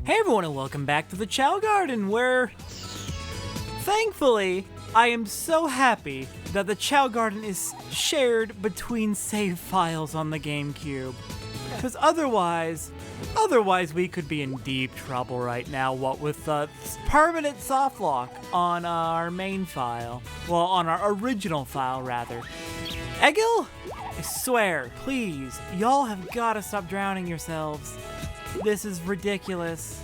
Hey everyone and welcome back to the Chao Garden where, thankfully, I am so happy that the Chao Garden is shared between save files on the GameCube. Because otherwise we could be in deep trouble right now, what with the permanent soft lock on our main file. Well, on our original file, rather. Egil? I swear, please, y'all have gotta stop drowning yourselves. This is ridiculous.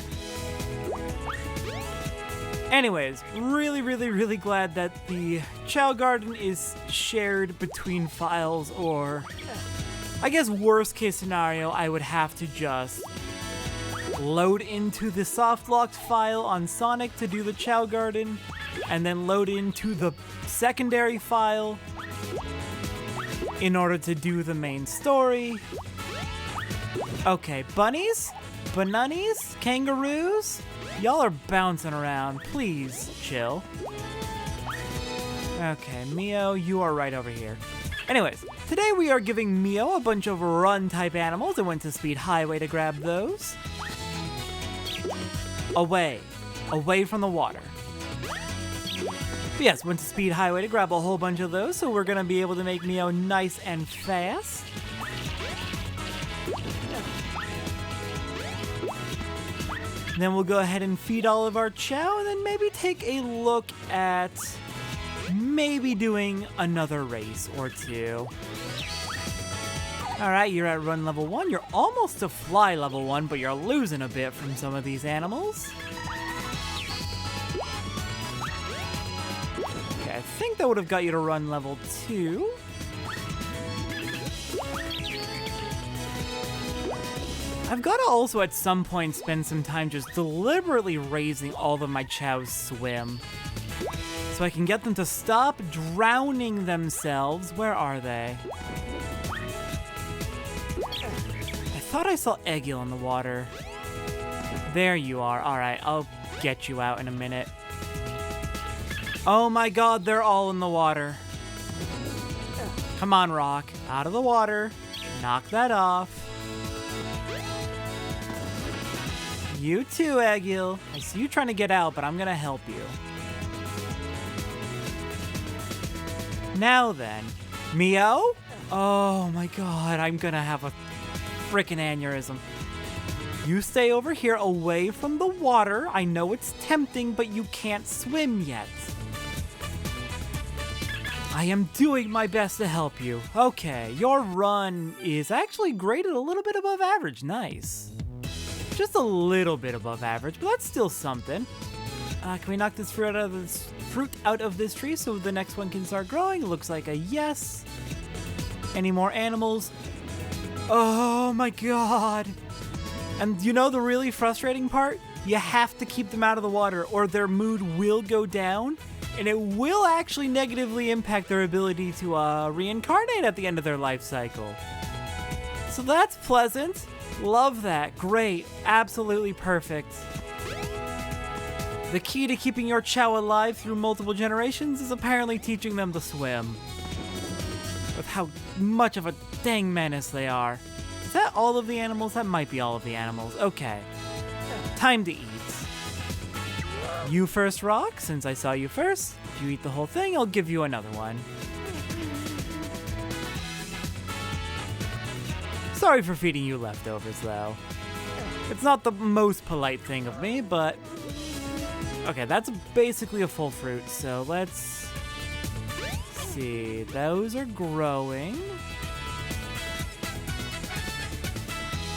Anyways, really glad that the Chao Garden is shared between files, or I guess worst case scenario, I would have to just load into the soft locked file on Sonic to do the Chao Garden, and then load into the secondary file in order to do the main story. Okay, bunnies? Banunnies? Kangaroos? Y'all are bouncing around. Please, chill. Okay, Mio, you are right over here. Anyways, today we are giving Mio a bunch of run-type animals and went to Speed Highway to grab those. Away from the water. But yes, went to Speed Highway to grab a whole bunch of those, so we're gonna be able to make Mio nice and fast. Then we'll go ahead and feed all of our Chao, and then maybe take a look at maybe doing another race or two. Alright, you're at run level 1. You're almost to fly level 1, but you're losing a bit from some of these animals. Okay, I think that would have got you to run level 2. I've got to also at some point spend some time just deliberately raising all of my Chao's swim, so I can get them to stop drowning themselves. Where are they? I thought I saw Egil in the water. There you are. Alright, I'll get you out in a minute. Oh my god, they're all in the water. Come on, Rock. Out of the water. Knock that off. You too, Egil. I see you trying to get out, but I'm gonna help you. Now then, Mio? Oh my god, I'm gonna have a frickin' aneurysm. You stay over here away from the water. I know it's tempting, but you can't swim yet. I am doing my best to help you. Okay, your run is actually graded a little bit above average. Nice. Just a little bit above average, but that's still something. Can we knock this fruit out of this tree so the next one can start growing? Looks like a yes. Any more animals? Oh my god. And you know the really frustrating part? You have to keep them out of the water or their mood will go down, and it will actually negatively impact their ability to reincarnate at the end of their life cycle. So that's pleasant. Love that. Great. Absolutely perfect. The key to keeping your Chao alive through multiple generations is apparently teaching them to swim. With how much of a dang menace they are. Is that all of the animals? That might be all of the animals. Okay. Time to eat. You first, Rock, since I saw you first. If you eat the whole thing, I'll give you another one. Sorry for feeding you leftovers, though. It's not the most polite thing of me, but... Okay, that's basically a full fruit, so let's... see. Those are growing.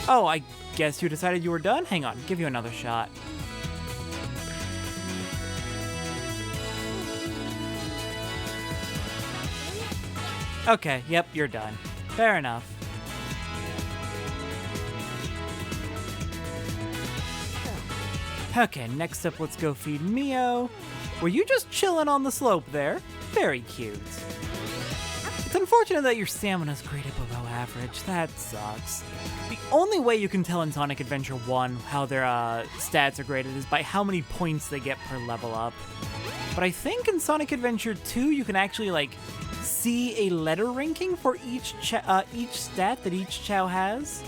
Oh, I guess you decided you were done? Hang on, give you another shot. Okay, yep, you're done. Fair enough. Okay, next up, let's go feed Mio. Were you just chilling on the slope there? Very cute. It's unfortunate that your stamina's graded below average. That sucks. The only way you can tell in Sonic Adventure 1 how their stats are graded is by how many points they get per level up. But I think in Sonic Adventure 2, you can actually, like, see a letter ranking for each stat that each Chao has.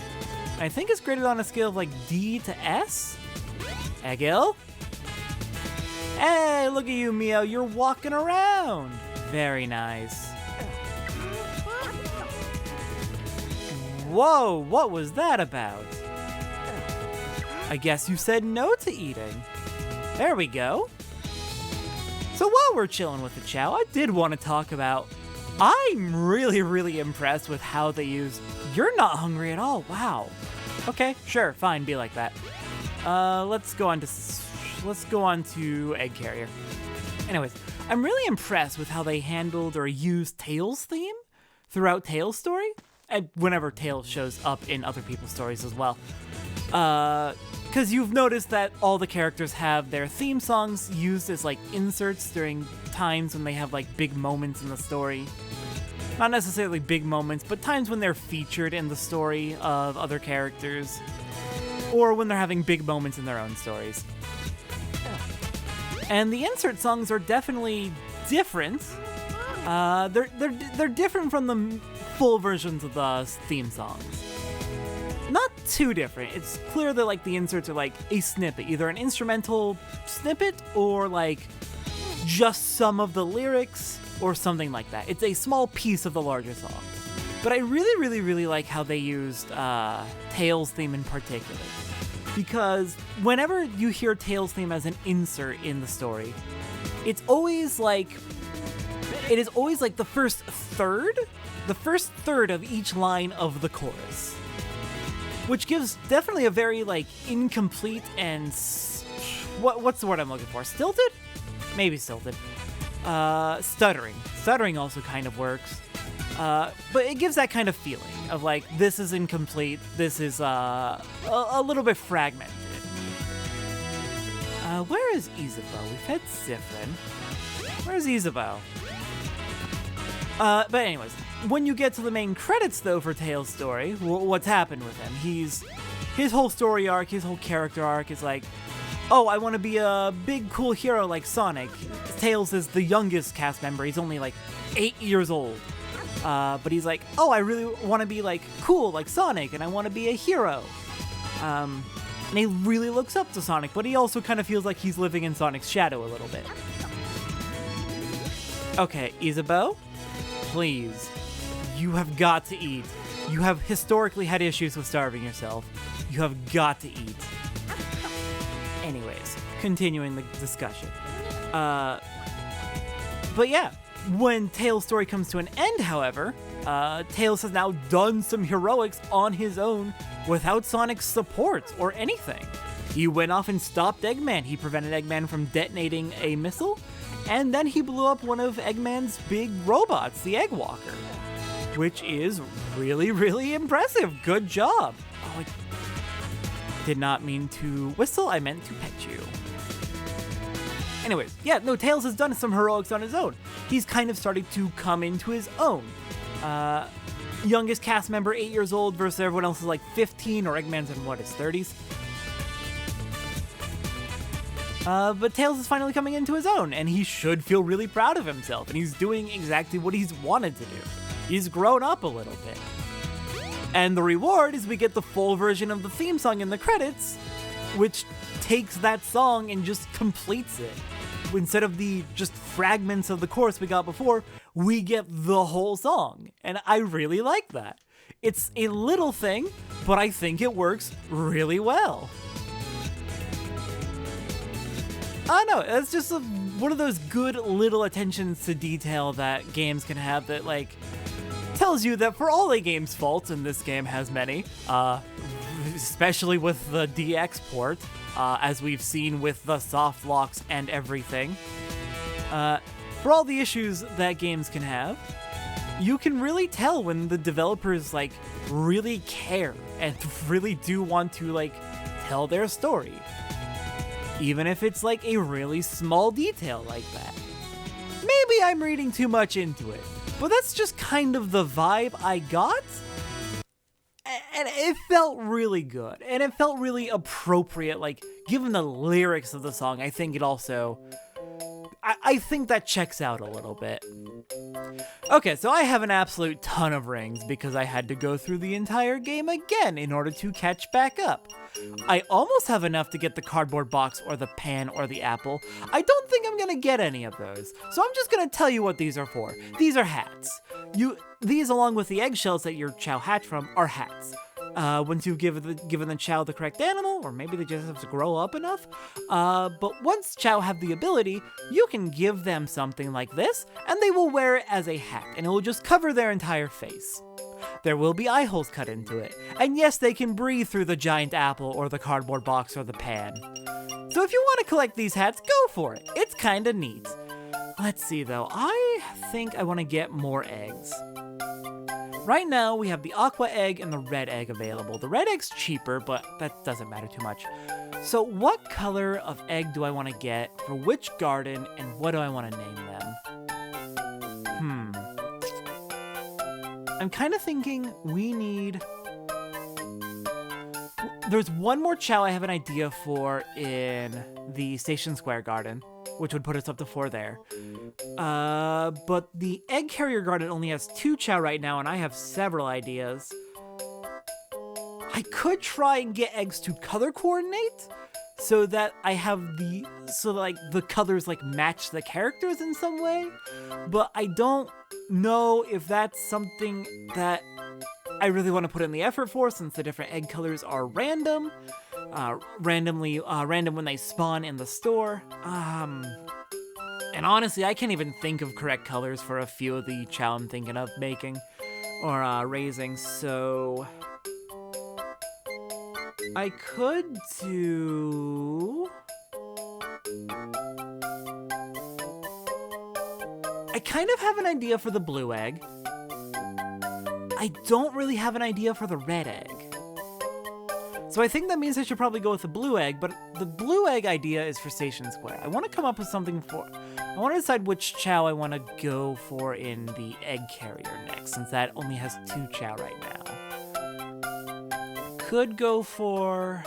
I think it's graded on a scale of, like, D to S. Egil? Hey, look at you, Mio. You're walking around. Very nice. Whoa, what was that about? I guess you said no to eating. There we go. So while we're chilling with the Chao, I did want to talk about, I'm really impressed with how they use, you're not hungry at all, wow. Okay, sure, fine, be like that. Let's go on to Egg Carrier. Anyways, I'm really impressed with how they handled or used Tails' theme throughout Tails' story, and whenever Tails shows up in other people's stories as well. Because you've noticed that all the characters have their theme songs used as like inserts during times when they have like big moments in the story. Not necessarily big moments, but times when they're featured in the story of other characters, or when they're having big moments in their own stories. And the insert songs are definitely different. They're different from the full versions of the theme songs. Not too different. It's clear that like the inserts are like a snippet, either an instrumental snippet or like just some of the lyrics or something like that. It's a small piece of the larger song. But I really like how they used Tails' theme in particular. Because whenever you hear Tails' theme as an insert in the story, it is always like the first third of each line of the chorus. Which gives definitely a very like incomplete and what's the word I'm looking for? Stilted? Maybe stilted. Stuttering. Stuttering also kind of works. But it gives that kind of feeling of like, this is incomplete, this is a little bit fragmented. Where is Isabeau? We've had Siffrin. Where's Isabeau? But anyways, when you get to the main credits though for Tails' story, what's happened with him? His whole story arc, his whole character arc is like, oh, I want to be a big cool hero like Sonic. Tails is the youngest cast member, he's only like 8 years old. But he's like, oh, I really want to be like cool like Sonic, and I want to be a hero. And he really looks up to Sonic, but he also kind of feels like he's living in Sonic's shadow a little bit. Okay, Isabeau, please, you have got to eat. You have historically had issues with starving yourself. You have got to eat. Anyways, continuing the discussion. But yeah, when Tails' story comes to an end, however, Tails has now done some heroics on his own without Sonic's support or anything. He went off and stopped Eggman. He prevented Eggman from detonating a missile, and then he blew up one of Eggman's big robots, the Egg Walker, which is really impressive. Good job. Oh, I did not mean to whistle. I meant to pet you. Anyways, yeah, no, Tails has done some heroics on his own. He's kind of started to come into his own. Youngest cast member, 8 years old, versus everyone else is like 15, or Eggman's in, his 30s? But Tails is finally coming into his own, and he should feel really proud of himself, and he's doing exactly what he's wanted to do. He's grown up a little bit. And the reward is we get the full version of the theme song in the credits, which takes that song and just completes it. Instead of the just fragments of the chorus we got before, we get the whole song. And I really like that. It's a little thing, but I think it works really well. I don't know, it's just one of those good little attentions to detail that games can have that, like, tells you that for all a game's faults, and this game has many, especially with the DX port, as we've seen with the soft locks and everything, for all the issues that games can have, you can really tell when the developers, like, really care and really do want to, like, tell their story. Even if it's like a really small detail like that. Maybe I'm reading too much into it, but that's just kind of the vibe I got. And it felt really good, and it felt really appropriate, like, given the lyrics of the song. I think it also I think that checks out a little bit. Okay, so I have an absolute ton of rings because I had to go through the entire game again in order to catch back up. I almost have enough to get the cardboard box or the pan or the apple. I don't think I'm gonna get any of those, so I'm just gonna tell you what these are for. These are hats. These, along with the eggshells that your Chao hatch from, are hats. Once you've given the Chao the correct animal, or maybe they just have to grow up enough. But once Chao have the ability, you can give them something like this, and they will wear it as a hat, and it will just cover their entire face. There will be eye holes cut into it, and yes, they can breathe through the giant apple or the cardboard box or the pan. So if you want to collect these hats, go for it. It's kinda neat. Let's see though, I think I want to get more eggs. Right now, we have the aqua egg and the red egg available. The red egg's cheaper, but that doesn't matter too much. So what color of egg do I want to get for which garden, and what do I want to name them? I'm kind of thinking we need... There's one more Chao I have an idea for in the Station Square garden, which would put us up to 4 there. But the egg carrier garden only has 2 Chao right now, and I have several ideas. I could try and get eggs to color coordinate so that I have the colors like match the characters in some way, but I don't know if that's something that I really want to put in the effort for, since the different egg colors are random. Random when they spawn in the store. And honestly, I can't even think of correct colors for a few of the Chao I'm thinking of making or raising, so I could do... I kind of have an idea for the blue egg. I don't really have an idea for the red egg. So I think that means I should probably go with the blue egg, but the blue egg idea is for Station Square. I want to come up with something I want to decide which Chao I want to go for in the egg carrier next, since that only has 2 Chao right now. Could go for...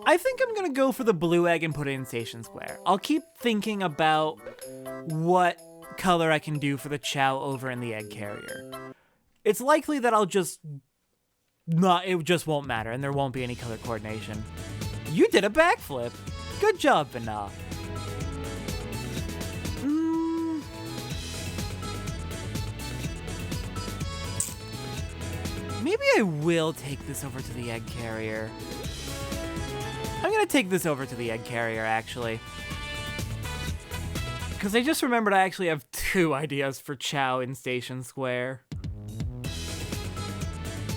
I think I'm gonna go for the blue egg and put it in Station Square. I'll keep thinking about what color I can do for the Chao over in the egg carrier. It's likely that it just won't matter and there won't be any color coordination. You did a backflip. Good job, Vana. Maybe I will take this over to the egg carrier. I'm gonna take this over to the egg carrier, actually. Because I just remembered I actually have 2 ideas for Chao in Station Square.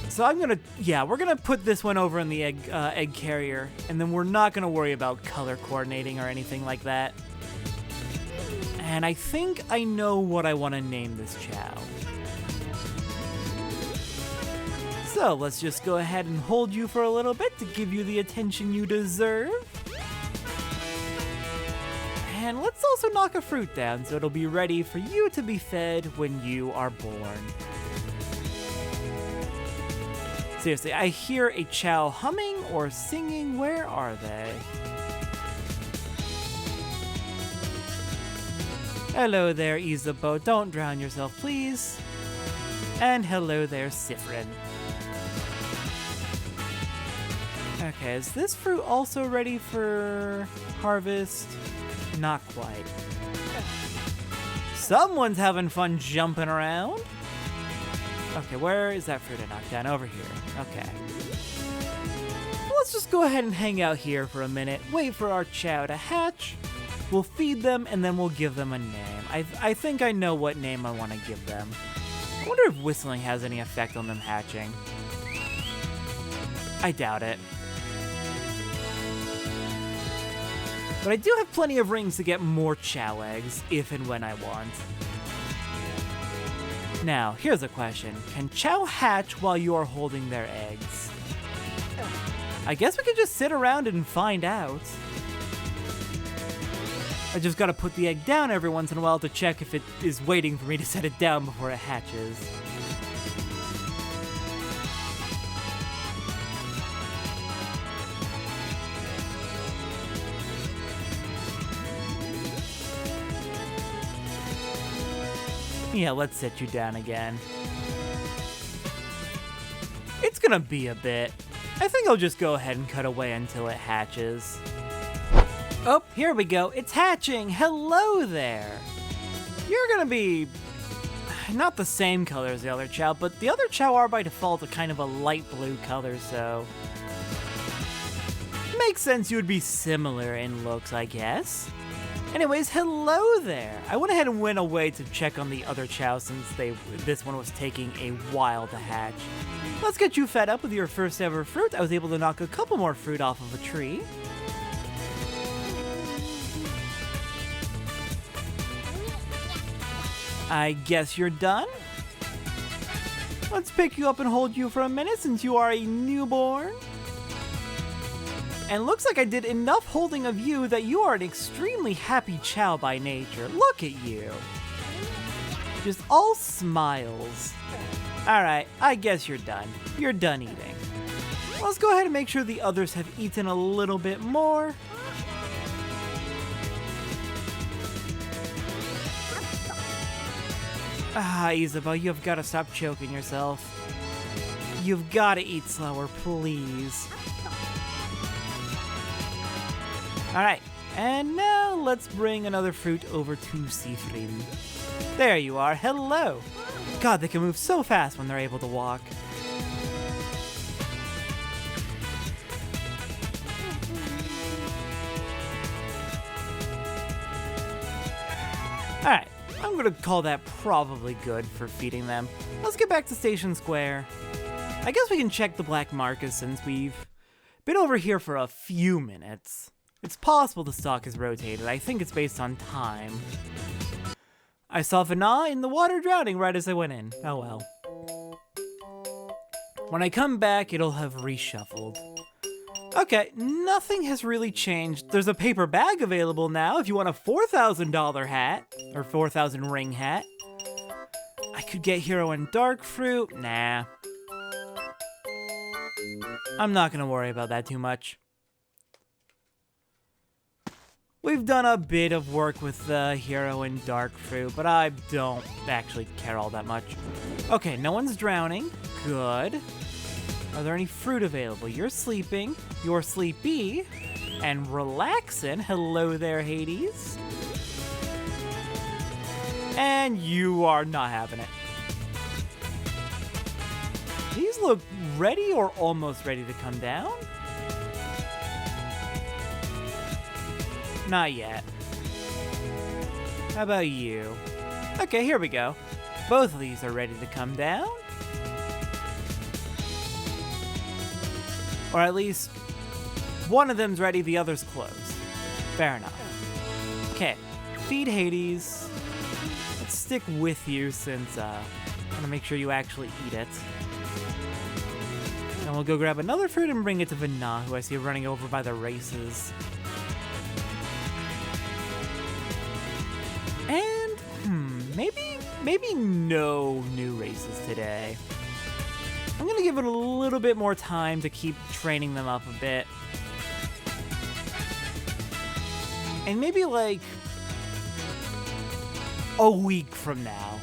So we're gonna put this one over in the egg carrier, and then we're not gonna worry about color coordinating or anything like that. And I think I know what I want to name this Chao. So let's just go ahead and hold you for a little bit to give you the attention you deserve. And let's also knock a fruit down so it'll be ready for you to be fed when you are born. Seriously, I hear a Chao humming or singing. Where are they? Hello there, Isabeau. Don't drown yourself, please. And hello there, Sifrin. Okay, is this fruit also ready for harvest? Not quite. Someone's having fun jumping around. Okay, where is that fruit I knocked down? Over here. Okay. Well, let's just go ahead and hang out here for a minute, wait for our Chao to hatch. We'll feed them, and then we'll give them a name. I think I know what name I want to give them. I wonder if whistling has any effect on them hatching. I doubt it. But I do have plenty of rings to get more Chao eggs, if and when I want. Now, here's a question. Can Chao hatch while you are holding their eggs? I guess we could just sit around and find out. I just gotta put the egg down every once in a while to check if it is waiting for me to set it down before it hatches. Yeah, let's set you down again. It's gonna be a bit. I think I'll just go ahead and cut away until it hatches. Oh, here we go. It's hatching. Hello there. You're gonna be not the same color as the other Chao, but the other Chao are by default a kind of a light blue color, so makes sense you would be similar in looks, I guess. Anyways, hello there. I went ahead and went away to check on the other Chao since this one was taking a while to hatch. Let's get you fed up with your first ever fruit. I was able to knock a couple more fruit off of a tree. I guess you're done? Let's pick you up and hold you for a minute since you are a newborn. And looks like I did enough holding of you that you are an extremely happy Chao by nature. Look at you. Just all smiles. Alright, I guess you're done. You're done eating. Let's go ahead and make sure the others have eaten a little bit more. Ah, Isabel, you've got to stop choking yourself. You've got to eat slower, please. Alright, and now let's bring another fruit over to C13. There you are, hello! God, they can move so fast when they're able to walk. Alright, I'm gonna call that probably good for feeding them. Let's get back to Station Square. I guess we can check the black markers since we've been over here for a few minutes. It's possible the stock is rotated. I think it's based on time. I saw Vana in the water drowning right as I went in. Oh well. When I come back, it'll have reshuffled. Okay, nothing has really changed. There's a paper bag available now if you want a $4,000 hat, or 4,000 ring hat. I could get Hero and Dark Fruit. Nah. I'm not gonna worry about that too much. We've done a bit of work with the Hero and Dark Fruit, but I don't actually care all that much. Okay, no one's drowning. Good. Are there any fruit available? You're sleeping. You're sleepy. And relaxing. Hello there, Hades. And you are not having it. These look ready or almost ready to come down. Not yet. How about you? Okay, here we go. Both of these are ready to come down. Or at least one of them's ready, the other's closed. Fair enough. Okay, feed Hades. Let's stick with you since I want to make sure you actually eat it. And we'll go grab another fruit and bring it to Vana, who I see running over by the races. And, maybe no new races today. I'm gonna give it a little bit more time to keep training them up a bit. And maybe like a week from now.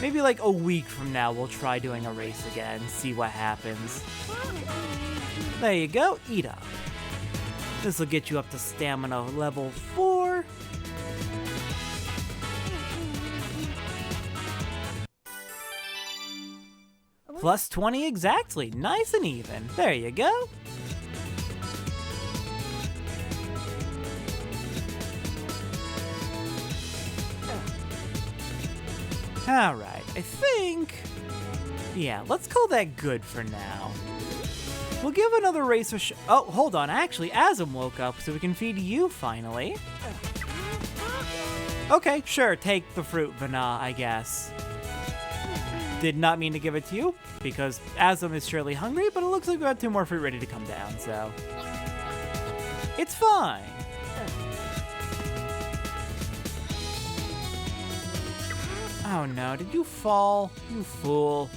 Maybe like a week from now we'll try doing a race again, see what happens. There you go, eat up. This will get you up to stamina level 4. Plus 20 exactly, nice and even. There you go. Alright, I think... yeah, let's call that good for now. We'll give another race a oh, hold on, actually, Azam woke up so we can feed you finally. Okay, sure, take the fruit, Vana, I guess. Did not mean to give it to you, because Azam is surely hungry, but it looks like we got 2 more fruit ready to come down, so... it's fine. Oh no, did you fall? You fool.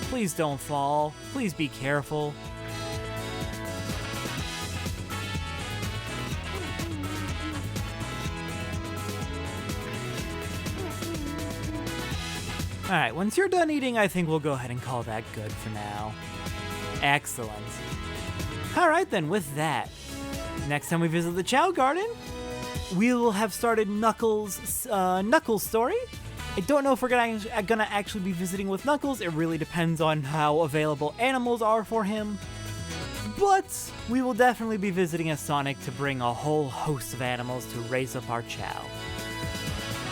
Please don't fall. Please be careful. Alright, once you're done eating, I think we'll go ahead and call that good for now. Excellent. Alright then, with that, next time we visit the Chao Garden, we will have started Knuckles' story. I don't know if we're gonna actually be visiting with Knuckles. It really depends on how available animals are for him. But we will definitely be visiting as Sonic to bring a whole host of animals to raise up our Chao.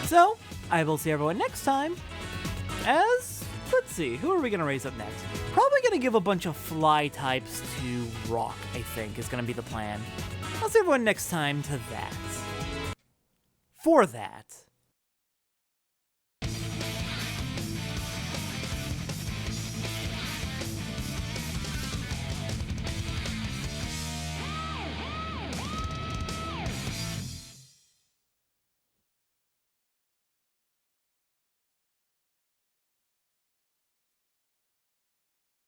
So, I will see everyone next time as, let's see, who are we gonna raise up next? Probably gonna give a bunch of fly types to Rock, I think, is gonna be the plan. I'll see everyone next time to that. For that.